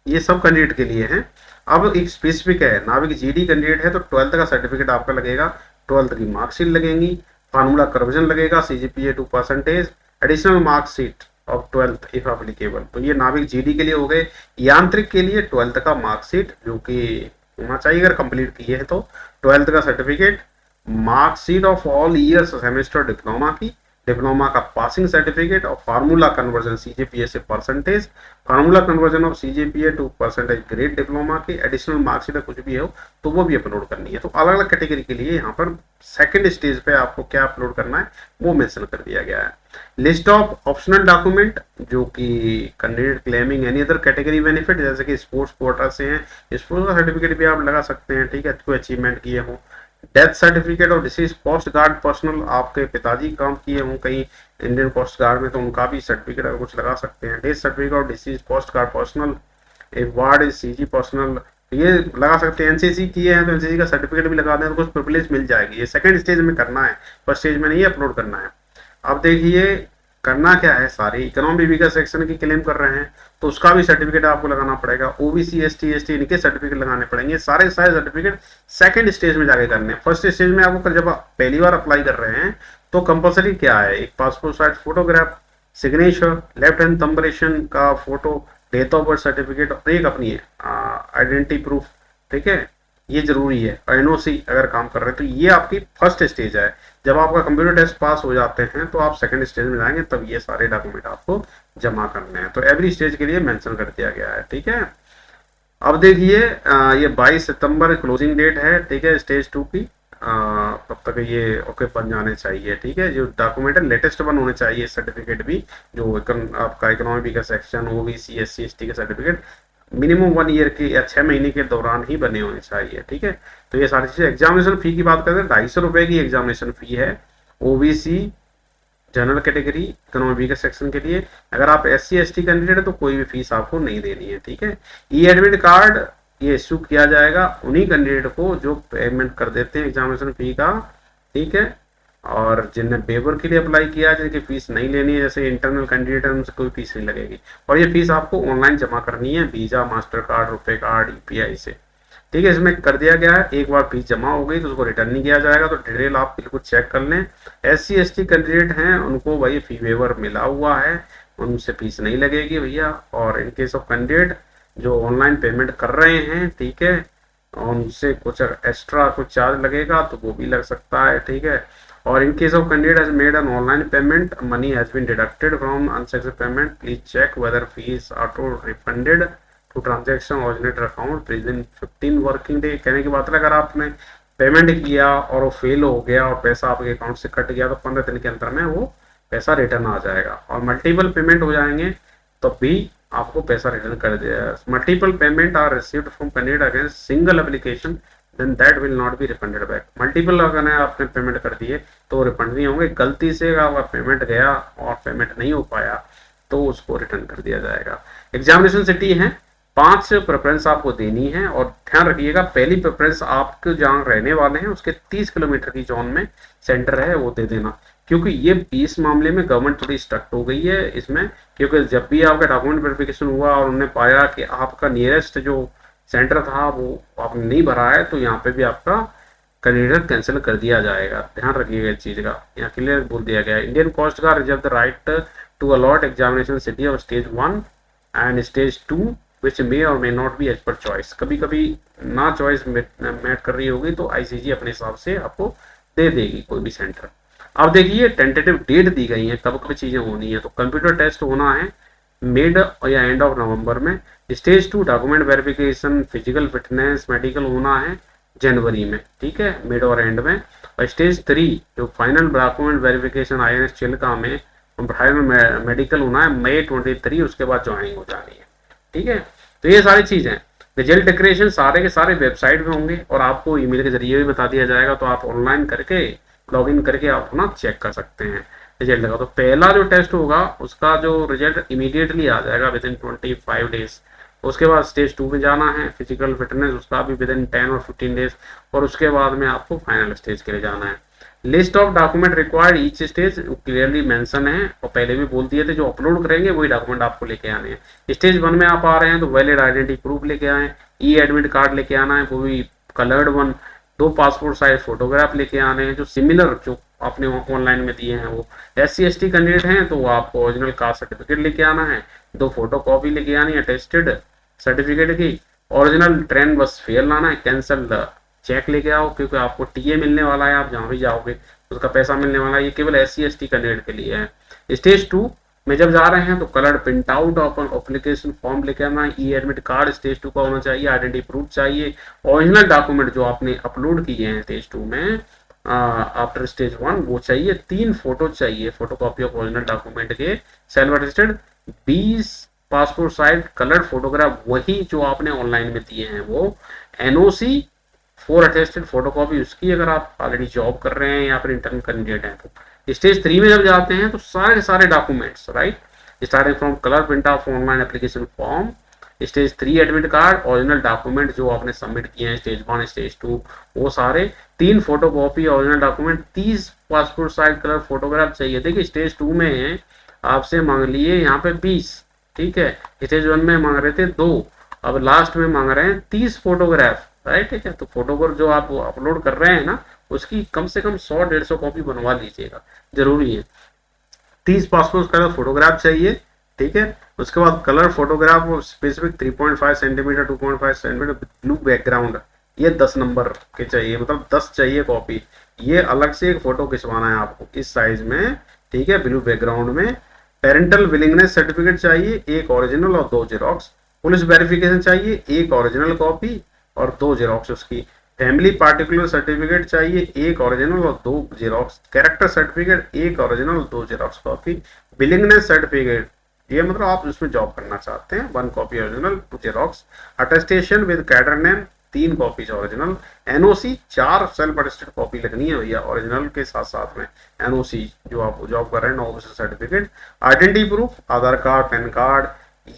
S1: ये सब कैंडिडेट के लिए है। अब एक स्पेसिफिक है, नाविक जीडी कैंडिडेट है तो 12th का सर्टिफिकेट आपका लगेगा, 12th की मार्कशीट लगेंगी, फार्मूला कन्वर्जन लगेगा, CGPA to percentage, additional marksheet of 12th if applicable. तो ये नाविक जीडी के लिए हो गए। यांत्रिक के लिए 12th का मार्कशीट जो कि होना चाहिए अगर कंप्लीट किए हैं तो, 12th का certificate, marksheet of all years semester diploma की, डिप्लोमा का पासिंग सर्टिफिकेट और फार्मूला कन्वर्जन सीजीपीए से percentage, formula conversion of CGPA to percentage grade diploma की, एडिशनल मार्कशीट कुछ भी हो तो वो भी अपलोड करनी है। तो अलग अलग कैटेगरी के लिए यहाँ पर सेकंड स्टेज पे आपको क्या अपलोड करना है वो मेंशन कर दिया गया है। लिस्ट ऑफ ऑप्शनल डॉक्यूमेंट जो कि candidate claiming any other category benefit, जैसे कि स्पोर्ट्स कोटा से हैं, स्पोर्ट्स का सर्टिफिकेट भी आप लगा सकते हैं। ठीक है, कोई अचीवमेंट किए हो, डेथ सर्टिफिकेट और डिसीज कोस्ट गार्ड पर्सनल, आपके पिताजी काम किए हों कहीं इंडियन कोस्ट गार्ड में तो उनका भी सर्टिफिकेट अगर कुछ लगा सकते हैं। डेथ सर्टिफिकेट और डिसीज कोस्ट गार्ड पर्सनल, एक वार्ड सीजी पर्सनल ये लगा सकते हैं। एनसीसी किए हैं तो एनसीसी का सर्टिफिकेट भी लगा दें तो कुछ प्रिविलेज मिल जाएगी। ये सेकंड स्टेज में करना है, फर्स्ट स्टेज में नहीं अपलोड करना है। अब देखिए करना क्या है, सारे इकोनॉमी वीकर सेक्शन की क्लेम कर रहे हैं तो उसका भी सर्टिफिकेट आपको लगाना पड़ेगा। ओबीसी एसटी एसटी इनके सर्टिफिकेट लगाने पड़ेंगे। सारे सर्टिफिकेट सेकंड स्टेज में जाके करने हैं। फर्स्ट स्टेज में आपको जब आप पहली बार अप्लाई कर रहे हैं तो कंपलसरी क्या है, एक passport size photograph, signature, left hand thumb impression का photo, date of birth certificate और एक अपनी आइडेंटिटी प्रूफ। ठीक है, ये जरूरी है। एनओसी अगर काम कर रहे हैं तो ये आपकी फर्स्ट स्टेज है। जब आपका कंप्यूटर टेस्ट पास हो जाते हैं तो आप सेकंड स्टेज में जाएंगे, तब ये सारे डॉक्यूमेंट आपको जमा करने हैं। तो एवरी स्टेज के लिए मेंशन कर दिया गया है। ठीक है, अब देखिए ये 22 सितंबर क्लोजिंग डेट है। ठीक है, स्टेज 2 की तब तक ये ओके बन जाने चाहिए। ठीक है, जो डॉक्यूमेंट है लेटेस्ट वन होने चाहिए, सर्टिफिकेट भी जो आपका इकोनॉमी का सेक्शन, ओबीसी एससी एसटी के सर्टिफिकेट मिनिमम 1 ईयर के या 6 महीने के दौरान ही बने होने चाहिए। ठीक है, तो ये सारी चीजें। एग्जामिनेशन फी की बात करें तो 250 रुपए की एग्जामिनेशन फी है ओबीसी जनरल कैटेगरी इकोनॉमी के सेक्शन के लिए। अगर आप एससी एसटी कैंडिडेट है तो कोई भी फीस आपको नहीं देनी है। ठीक है, ई एडमिट कार्ड ये इश्यू किया जाएगा उन्हीं कैंडिडेट को जो पेमेंट कर देते हैं एग्जामिनेशन फी का। ठीक है, और जिनने पेपर के लिए अप्लाई किया जिनकी फीस नहीं लेनी है, जैसे इंटरनल कैंडिडेट है उनसे कोई फीस नहीं लगेगी। और ये फीस आपको ऑनलाइन जमा करनी है, वीजा, मास्टर कार्ड, रुपए कार्ड, यूपीआई से। ठीक है, इसमें कर दिया गया है एक बार फीस जमा हो गई तो उसको रिटर्न नहीं किया जाएगा। तो डिटेल आप बिल्कुल चेक कर लें। एससी एसटी कैंडिडेट हैं उनको भाई फी वेवर मिला हुआ है, उनसे फीस नहीं लगेगी भैया। और इन केस ऑफ कैंडिडेट जो ऑनलाइन पेमेंट कर रहे हैं, ठीक है, उनसे कुछ एक्स्ट्रा कुछ चार्ज लगेगा तो वो भी लग सकता है। ठीक है, और in case of candidate has made an online payment, money has been deducted from unsuccessful payment, please check whether fees auto refunded to transaction originator account within 15 working day. कहने की बात है अगर आपने पेमेंट किया और वो fail हो गया और पैसा आपके अकाउंट से कट गया तो 15 दिन के अंदर में वो पैसा रिटर्न आ जाएगा। और मल्टीपल पेमेंट हो जाएंगे तो भी आपको पैसा रिटर्न कर दिया। Multiple payment are received from candidate against single application then that will not be refunded back. Multiple अगर आपने पेमेंट कर दिए तो रिफंड नहीं होंगे। गलती से अगर पेमेंट गया और पेमेंट नहीं हो पाया तो उसको रिटर्न कर दिया जाएगा। एग्जामिनेशन सिटी है, 5 प्रेफरेंस आपको देनी है और ध्यान रखिएगा पहली प्रेफरेंस आपके जहाँ रहने वाले हैं उसके 30 किलोमीटर की जोन में सेंटर है वो दे देना, क्योंकि ये इस मामले में गवर्नमेंट थोड़ी स्ट्रिक्ट हो गई है इसमें, क्योंकि जब भी आपका डॉक्यूमेंट वेरिफिकेशन हुआ और उन्होंने पाया कि आपका नियरेस्ट जो सेंटर था वो आपने नहीं भरा है तो यहाँ पे भी आपका कैंडिडेट कैंसिल कर दिया जाएगा। ध्यान रखिएगा इस चीज का, यहाँ क्लियर बोल दिया गया है। Indian coast guard reserve the right to allot examination city of stage 1 and stage 2 which may or may not be as per choice. कभी कभी ना चॉइस मैट कर रही होगी तो आईसीजी अपने हिसाब से आपको दे देगी कोई भी सेंटर। अब देखिए टेंटेटिव डेट दी गई है कब कब चीजें होनी है, तो कंप्यूटर टेस्ट होना है मिड या एंड ऑफ नवंबर में। Stage 2 document verification physical fitness medical होना है जनवरी में, ठीक है, मिड और एंड में। और स्टेज 3 जो final document verification INS Chilka में फाइनल मेडिकल होना है मई 23, उसके बाद ज्वाइनिंग हो जानी है, ठीक है। तो ये सारी चीजें, रिजल्ट डिक्लेरेशन सारे के सारे वेबसाइट में होंगे और आपको ईमेल के जरिए भी बता दिया जाएगा, तो आप ऑनलाइन करके लॉगिन करके आप अपना चेक कर सकते हैं रिजल्ट का। तो पहला जो टेस्ट होगा उसका जो रिजल्ट इमीडिएटली आ जाएगा विद इन 25 डेज। उसके बाद स्टेज 2 में जाना है फिजिकल फिटनेस, उसका भी विद इन 10 और 15 डेज, और उसके बाद में आपको फाइनल स्टेज के लिए जाना है। List of document required each stage clearly mention है और पहले भी बोल दिए थे जो अपलोड करेंगे वही डॉक्यूमेंट आपको लेके आने हैं। स्टेज 1 में आप आ रहे हैं तो वैलिड आइडेंटिटी प्रूफ लेके आए, ई एडमिट कार्ड लेके आना है वो भी coloured one, 2 passport size photograph लेके आने हैं जो सिमिलर जो आपने ऑनलाइन में दिए हैं वो। SC/ST कैंडिडेट हैं तो आपको ओरिजिनल कास्ट सर्टिफिकेट लेके आना है, 2 फोटो कॉपी लेके आनी है अटेस्टेड सर्टिफिकेट की, ओरिजिनल ट्रेन बस फेयर लाना है, कैंसल चेक लेके आओ क्योंकि आपको टीए मिलने वाला है, आप जहाँ भी जाओगे उसका पैसा मिलने वाला है, ये केवल SC/ST कैंडिडेट के लिए है। स्टेज 2 में जब जा रहे हैं तो कलर प्रिंट आउट अपन एप्लीकेशन फॉर्म लेके आना है, ई एडमिट कार्ड स्टेज 2 का होना चाहिए, आइडेंटिटी प्रूफ चाहिए, ओरिजिनल डॉक्यूमेंट जो आपने अपलोड किए हैं स्टेज 2 में आफ्टर स्टेज 1 वो चाहिए, 3 फोटो चाहिए, photo copy of original document के self attested, 20 passport size colour photograph वही जो आपने ऑनलाइन में दिए हैं वो, एनओसी 4 अटेस्टेड फोटोकॉपी उसकी अगर आप ऑलरेडी जॉब कर रहे हैं या फिर इंटर्न कैंडिडेट हैं तो। स्टेज 3 में जब जाते हैं तो सारे सारे documents right starting from colour print of online application form, stage 3 admit card, original document जो आपने सबमिट किए हैं स्टेज 1 स्टेज 2 वो सारे, 3 photocopy original document, 30 passport size colour photograph चाहिए। देखिए स्टेज 2 में आपसे मांग लिए यहाँ पे 20, ठीक है, स्टेज 1 में मांग रहे थे 2, अब लास्ट में मांग रहे हैं 30 फोटोग्राफ, राइट, ठीक है। तो फोटोग्राफ जो आप अपलोड कर रहे हैं ना उसकी कम से कम 100-150 कॉपी बनवा लीजिएगा, जरूरी है। 30 पासपोर्ट कलर फोटोग्राफ चाहिए, ठीक है। उसके बाद colour photograph specific 3.5 centimetre 2.5 centimetre blue background, ये 10 नंबर के चाहिए, मतलब 10 चाहिए कॉपी, ये अलग से एक फोटो खिंचवाना है आपको इस साइज में, ठीक है, ब्लू बैकग्राउंड में। पेरेंटल विलिंगनेस सर्टिफिकेट चाहिए, 1 ओरिजिनल और 2 जेरोक्स। पुलिस वेरिफिकेशन चाहिए, 1 ओरिजिनल कॉपी और 2 जेरोक्स उसकी। फैमिली पार्टिकुलर सर्टिफिकेट चाहिए, 1 ओरिजिनल और 2 जेरोक्स। कैरेक्टर सर्टिफिकेट 1 ओरिजिनल और 2 जेरोक्स कॉपी। बिलिंगनेस सर्टिफिकेट ये मतलब आप उसमें जॉब करना चाहते हैं, 1 copy original 2 xerox. Attestation with cadre name 3 copies original. NOC 4 self attested copy लगनी है भैया ओरिजिनल के साथ साथ में, एनओसी जो आप जॉब कर रहे हैं ऑफिसर सर्टिफिकेट। आइडेंटिटी प्रूफ आधार कार्ड पैन कार्ड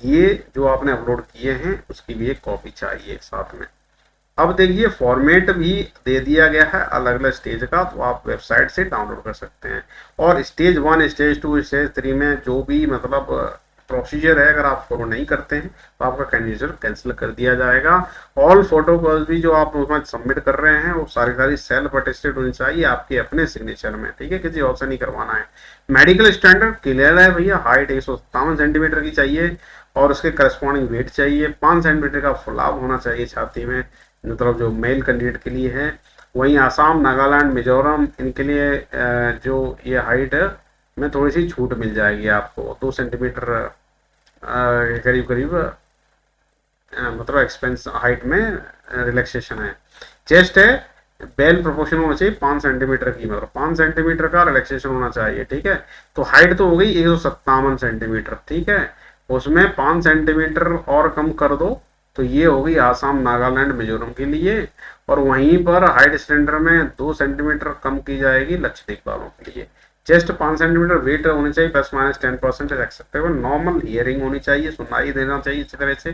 S1: ये जो आपने अपलोड किए हैं उसकी भी एक कॉपी चाहिए साथ में। अब देखिए फॉर्मेट भी दे दिया गया है अलग अलग स्टेज का, तो आप वेबसाइट से डाउनलोड कर सकते हैं। और स्टेज 1 स्टेज 2 स्टेज 3 में जो भी मतलब प्रोसीजर है अगर आप फॉलो नहीं करते हैं तो आपका कैंडिडेट कैंसिल कर दिया जाएगा। ऑल फोटोकॉपी भी जो आप उसमें सबमिट कर रहे हैं वो सारी सेल्फ अटेस्टेड होनी चाहिए आपके अपने सिग्नेचर में, ठीक है, किसी और से नहीं करवाना है। मेडिकल स्टैंडर्ड क्लियर है भैया, हाइट 157 सेंटीमीटर की चाहिए और उसके करस्पॉन्डिंग वेट चाहिए, 5 सेंटीमीटर का फुलाव होना चाहिए छाती में, मतलब जो मेल कैंडिडेट के लिए है। वहीं आसाम नागालैंड मिजोरम इनके लिए जो ये हाइट में थोड़ी सी छूट मिल जाएगी आपको, 2 सेंटीमीटर करीब करीब मतलब एक्सपेंस हाइट में रिलैक्सेशन है। चेस्ट है बेल प्रोपोर्शन होना चाहिए 5 सेंटीमीटर की, मतलब 5 सेंटीमीटर का रिलैक्सेशन होना चाहिए, ठीक है। तो हाइट तो हो गई 157 सेंटीमीटर, ठीक है, उसमें 5 सेंटीमीटर और कम कर दो तो ये होगी आसाम नागालैंड मिजोरम के लिए। और वहीं पर हाइट स्टैंडर्ड में 2 सेंटीमीटर कम की जाएगी लक्षद्वीप वालों के लिए। चेस्ट 5 सेंटीमीटर, वेट होनी चाहिए ±10% एक्सेप्टेबल, नॉर्मल हियरिंग होनी चाहिए, सुनाई देना चाहिए अच्छी तरह से।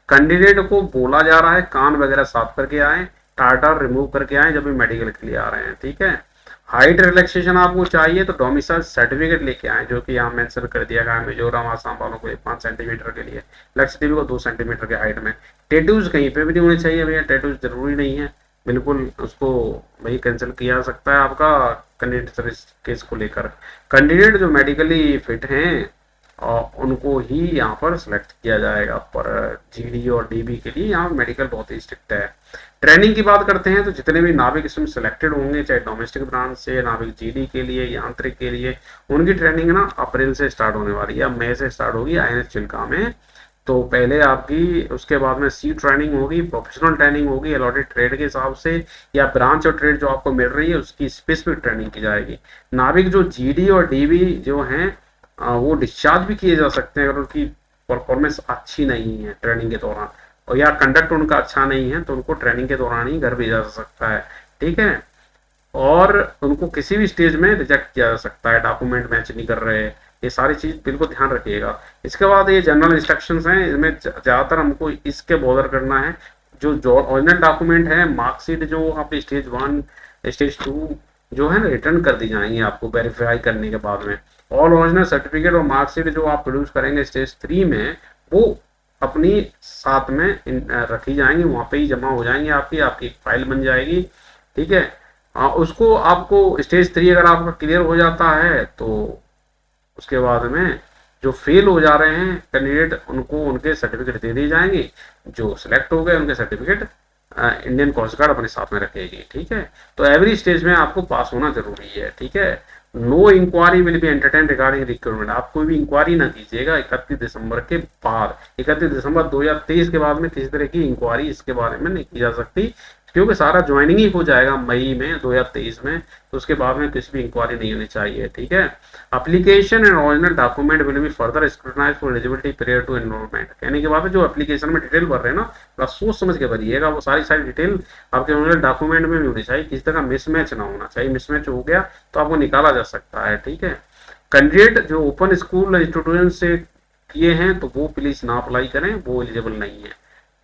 S1: कैंडिडेट को बोला जा रहा है कान वगैरह साफ करके आए, टाटर रिमूव करके आए जब भी मेडिकल के लिए आ रहे हैं, ठीक है। हाइट रिलैक्सेशन आपको चाहिए तो डोमिसाइल सर्टिफिकेट लेके आए, जो कि यहाँ मेंशन कर दिया गया है मिजोरम आसाम वालों को 5 सेंटीमीटर के लिए, लक्षद्वीप को 2 सेंटीमीटर के हाइट में। टेटूज कहीं पे भी नहीं होने चाहिए भैया, टेटूज जरूरी नहीं है, बिल्कुल उसको भाई कैंसिल किया जा सकता है आपका कैंडिडेट सर्विस केस को लेकर। कैंडिडेट जो मेडिकली फिट हैं और उनको ही यहाँ पर सिलेक्ट किया जाएगा, पर जीडी और डीबी के लिए यहाँ मेडिकल बहुत ही स्ट्रिक्ट है। ट्रेनिंग की बात करते हैं तो जितने भी नाविक इसमें सिलेक्टेड होंगे, चाहे डोमेस्टिक ब्रांच से नाविक जीडी के लिए, यांत्रिक के लिए, उनकी ट्रेनिंग ना अप्रैल से स्टार्ट होने वाली है, मई से स्टार्ट होगी आईएनएस चिल्का में। तो पहले आपकी, उसके बाद में सी ट्रेनिंग होगी, प्रोफेशनल ट्रेनिंग होगी अलॉटेड ट्रेड के हिसाब से, या ब्रांच और ट्रेड जो आपको मिल रही है उसकी स्पेसिफिक ट्रेनिंग की जाएगी। नाविक जो जीडी और डीबी जो हैं वो डिस्चार्ज भी किए जा सकते हैं अगर उनकी परफॉर्मेंस अच्छी नहीं है ट्रेनिंग के दौरान, और या कंडक्ट उनका अच्छा नहीं है तो उनको ट्रेनिंग के दौरान ही घर भेजा जा सकता है, ठीक है। और उनको किसी भी स्टेज में रिजेक्ट किया जा सकता है, डॉक्यूमेंट मैच नहीं कर रहे, ये सारी चीज बिल्कुल ध्यान रखिएगा। इसके बाद ये जनरल इंस्ट्रक्शंस हैं, इसमें ज्यादातर हमको इसके बॉदर करना है जो ओरिजिनल डॉक्यूमेंट है, मार्कशीट जो आप स्टेज 1 स्टेज 2 जो है ना रिटर्न कर दी जाएंगी आपको वेरीफाई करने के बाद में। ऑल ओरिजिनल सर्टिफिकेट और मार्कशीट जो आप प्रोड्यूस करेंगे स्टेज 3 में, वो अपनी साथ में रखी जाएंगी, वहां पे ही जमा हो जाएंगी, आपकी एक फाइल बन जाएगी, ठीक है। उसको आपको स्टेज 3 अगर आपका क्लियर हो जाता है तो उसके बाद में जो फेल हो जा रहे हैं कैंडिडेट उनको उनके सर्टिफिकेट दे दिए जाएंगे, जो सिलेक्ट हो गए उनके सर्टिफिकेट इंडियन कोस्ट गार्ड अपने साथ में रखेगी, ठीक है। तो एवरी स्टेज में आपको पास होना जरूरी है, ठीक है। No inquiry will be entertain regarding recruitment, आप कोई भी इंक्वायरी ना कीजिएगा 31 दिसंबर के बाद, 31 दिसंबर 2023 के बाद में किसी तरह की इंक्वायरी इसके बारे में नहीं की जा सकती, क्योंकि सारा ज्वाइनिंग ही हो जाएगा मई में 2023 में, तो उसके बाद में किसी भी इंक्वायरी नहीं होनी चाहिए, ठीक है। Application and original document will be further scrutinized for eligibility period to enrolment, कहने के बाद जो एप्लीकेशन में डिटेल भर रहे हैं ना, थोड़ा सोच समझ के भरिएगा, वो सारी डिटेल आपके ओरिजिनल डॉक्यूमेंट में भी होनी चाहिए, किसी तरह मिसमैच ना होना चाहिए, मिसमैच हो गया तो आपको निकाला जा सकता है, ठीक है। कैंडिडेट जो ओपन स्कूल इंस्टीट्यूशन से किए हैं तो वो प्लीज ना अप्लाई करें, वो एलिजिबल नहीं है,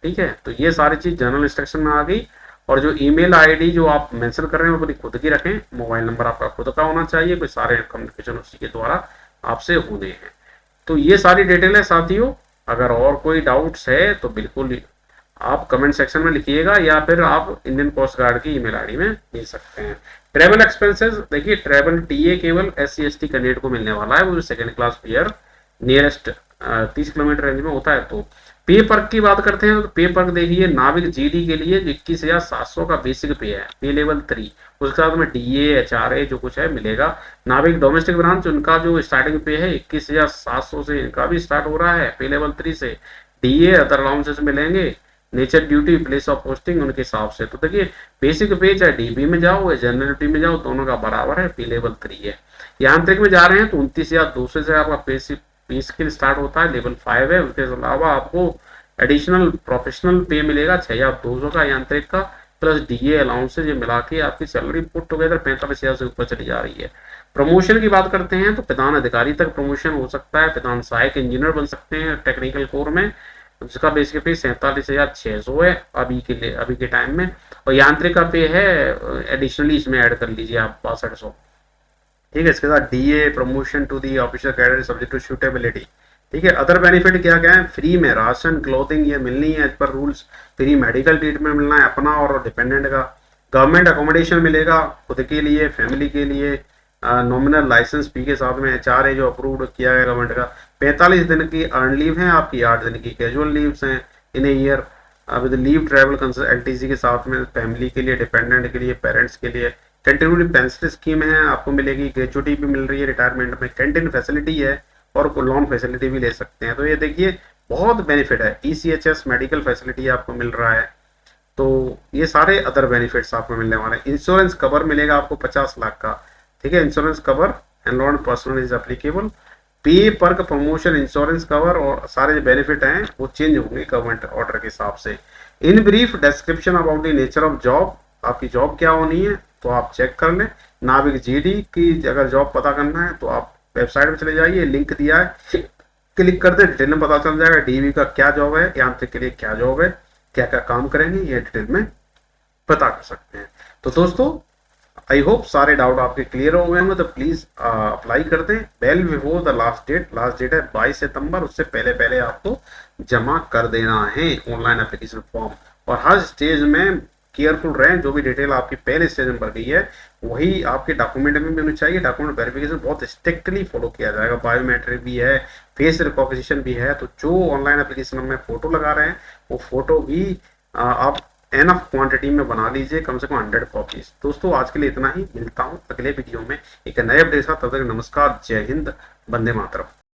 S1: ठीक है। तो ये सारी चीज जनरल इंस्ट्रक्शन में आ गई। और जो ईमेल आईडी जो आप मेंशन कर रहे हैं वो अपनी खुद की रखें, मोबाइल नंबर आपका खुद का होना चाहिए, कोई सारे कम्युनिकेशन उसी के द्वारा आपसे होने हैं। तो ये सारी डिटेल है साथियों, अगर और कोई डाउट्स है तो बिल्कुल आप कमेंट सेक्शन में लिखिएगा, या फिर आप इंडियन कोस्ट गार्ड की ईमेल आईडी में भेज सकते हैं। ट्रेवल एक्सपेंसेस देखिए, ट्रेवल टीए केवल SC/ST कैंडिडेट को मिलने वाला है, वो second class fair nearest 30 kilometre range में होता है। तो पे पर्क की बात करते हैं तो पे पर्क देखिए, नाविक जीडी के लिए 21,700 का बेसिक पे है, पे लेवल 3, उसके साथ में DA HRA जो कुछ है मिलेगा। नाविक डोमेस्टिक ब्रांच उनका जो स्टार्टिंग पे है 21,700 से इनका भी स्टार्ट हो रहा है पे लेवल 3 से। DA अदर अलाउंसेस मिलेंगे, nature duty place of posting उनके हिसाब से। तो देखिए बेसिक पे चाहे डीबी में जाओ या जनरल ड्यूटी में जाओ, दोनों का बराबर है, पे लेवल 3 है। यांत्रिक में जा रहे हैं तो 29,200 से आपका पे स्केल स्टार्ट होता है, लेवल 5 है। उसके अलावा आपको एडिशनल प्रोफेशनल पे मिलेगा 6,200 का यांत्रिक का, प्लस DA अलाउंसेज ये मिला के आपकी सैलरी पुट टुगेदर 45,000 से ऊपर चली जा रही है। प्रमोशन की बात करते हैं तो प्रधान अधिकारी तक प्रमोशन हो सकता है, प्रधान सहायक इंजीनियर बन सकते हैं टेक्निकल कोर में, जिसका बेसिक पे 47,600 है अभी के टाइम में। और यांत्रिक का पे है एडिशनली इसमें ऐड कर लीजिए आप 6200, ठीक है। इसके साथ DA promotion to the officer cadre subject to suitability, ठीक है। अदर बेनिफिट क्या क्या है, फ्री में राशन क्लोथिंग ये मिलनी है as per rules, free medical treatment मिलना है अपना और डिपेंडेंट का, गवर्नमेंट अकोमोडेशन मिलेगा खुद के लिए फैमिली के लिए, नॉमिनल लाइसेंस फी के साथ में HRA जो अप्रूव्ड किया है गवर्नमेंट का। 45 दिन की अर्न लीव है आपकी, 8 दिन की कैजुअल लीव्स हैं in a year with leave travel LTC के साथ में, फैमिली के लिए, डिपेंडेंट के लिए, पेरेंट्स के लिए। कंटिन्यूटी पेंशन स्कीम है आपको मिलेगी, ग्रेचुटी भी मिल रही है रिटायरमेंट में, कैंटीन फैसिलिटी है और लोन फैसिलिटी भी ले सकते हैं। तो ये देखिए बहुत बेनिफिट है। ECHS मेडिकल फैसिलिटी आपको मिल रहा है, तो ये सारे अदर बेनिफिट्स आपको मिलने वाले हैं। इंश्योरेंस कवर मिलेगा आपको 50 लाख का, ठीक है। Insurance cover and lawn personal is applicable, पे पर्क प्रमोशन इंश्योरेंस कवर और सारे जो बेनिफिट हैं वो चेंज होंगे गवर्नमेंट ऑर्डर के हिसाब से। In brief description about the nature of job, आपकी जॉब क्या होनी है तो आप चेक कर लें। नाविक जीडी की अगर जॉब पता करना है तो आप वेबसाइट पे चले जाइए, लिंक दिया है, क्लिक कर दे, डिटेल में पता चल जाएगा डीवी का क्या जॉब है, यांत्रिक के लिए क्या जॉब है, क्या क्या काम करेंगे, ये डिटेल में पता कर सकते हैं। तो दोस्तों आई होप सारे डाउट आपके क्लियर हो गए होंगे, तो प्लीज अप्लाई कर दें well before the last date है 22 सितंबर, उससे पहले पहले आपको जमा कर देना है ऑनलाइन एप्लीकेशन फॉर्म। और हर स्टेज में केयरफुल रहें, जो भी डिटेल आपकी पहले स्टेज में भर गई है वही आपके डॉक्यूमेंट में भी होनी चाहिए। डॉक्यूमेंट वेरिफिकेशन बहुत स्ट्रिक्टली फॉलो किया जाएगा, बायोमेट्रिक भी है, फेस रिकॉग्निशन भी है। तो जो ऑनलाइन एप्लीकेशन में फोटो लगा रहे हैं वो फोटो भी आप एनफ क्वांटिटी में बना लीजिए, कम से कम 100 कॉपीज। दोस्तों आज के लिए इतना ही, मिलता हूँ अगले वीडियो में एक नए अपडेट के साथ। तब तक नमस्कार, जय हिंद, वंदे मातरम।